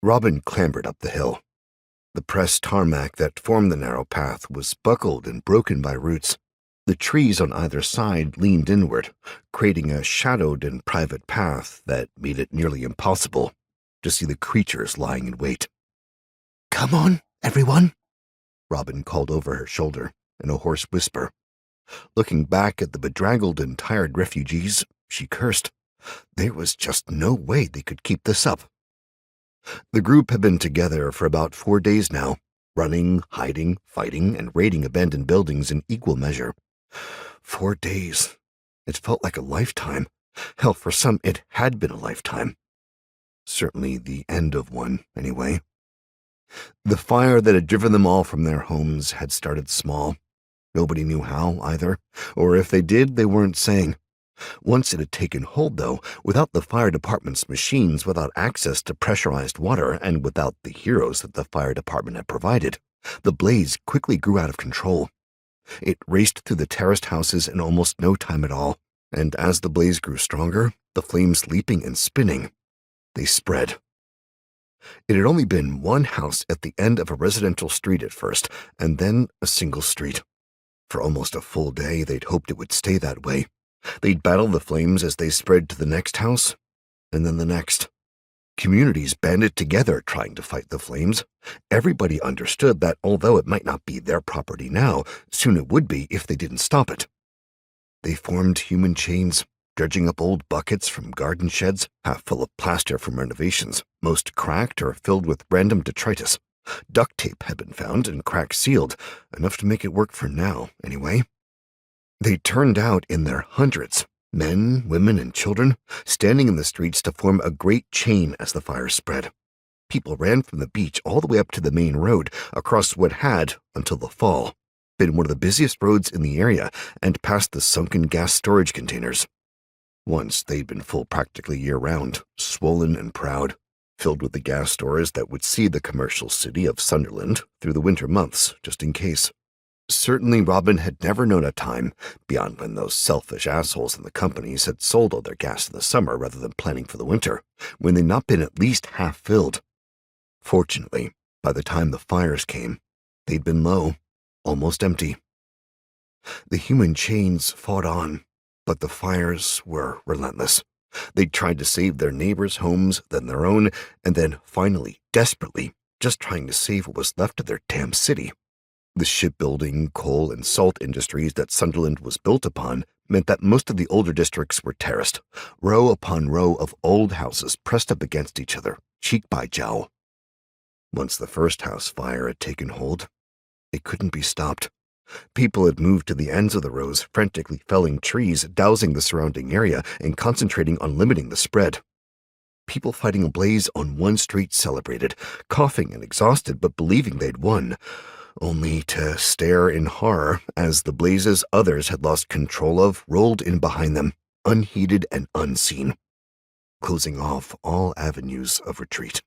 Robin clambered up the hill. The pressed tarmac that formed the narrow path was buckled and broken by roots. The trees on either side leaned inward, creating a shadowed and private path that made it nearly impossible to see the creatures lying in wait. "Come on, everyone," Robin called over her shoulder in a hoarse whisper. Looking back at the bedraggled and tired refugees, she cursed. There was just no way they could keep this up. The group had been together for about 4 days now, running, hiding, fighting, and raiding abandoned buildings in equal measure. 4 days. It felt like a lifetime. Hell, for some, it had been a lifetime. Certainly the end of one, anyway. The fire that had driven them all from their homes had started small. Nobody knew how, either, or if they did, they weren't saying. Once it had taken hold, though, without the fire department's machines, without access to pressurized water, and without the heroes that the fire department had provided, the blaze quickly grew out of control. It raced through the terraced houses in almost no time at all, and as the blaze grew stronger, the flames leaping and spinning, they spread. It had only been one house at the end of a residential street at first, and then a single street. For almost a full day, they'd hoped it would stay that way. They'd battle the flames as they spread to the next house, and then the next. Communities banded together trying to fight the flames. Everybody understood that although it might not be their property now, soon it would be if they didn't stop it. They formed human chains, dredging up old buckets from garden sheds, half full of plaster from renovations, most cracked or filled with random detritus. Duct tape had been found and cracks sealed, enough to make it work for now, anyway. They turned out in their hundreds, men, women, and children, standing in the streets to form a great chain as the fire spread. People ran from the beach all the way up to the main road, across what had, until the fall, been one of the busiest roads in the area, and past the sunken gas storage containers. Once they'd been full practically year-round, swollen and proud, filled with the gas stores that would see the commercial city of Sunderland through the winter months, just in case. Certainly Robin had never known a time, beyond when those selfish assholes in the companies had sold all their gas in the summer rather than planning for the winter, when they'd not been at least half filled. Fortunately, by the time the fires came, they'd been low, almost empty. The human chains fought on, but the fires were relentless. They'd tried to save their neighbors' homes, then their own, and then, finally, desperately, just trying to save what was left of their damn city. The shipbuilding, coal, and salt industries that Sunderland was built upon meant that most of the older districts were terraced, row upon row of old houses pressed up against each other, cheek by jowl. Once the first house fire had taken hold, it couldn't be stopped. People had moved to the ends of the rows, frantically felling trees, dousing the surrounding area, and concentrating on limiting the spread. People fighting a blaze on one street celebrated, coughing and exhausted but believing they'd won, only to stare in horror as the blazes others had lost control of rolled in behind them, unheeded and unseen, closing off all avenues of retreat.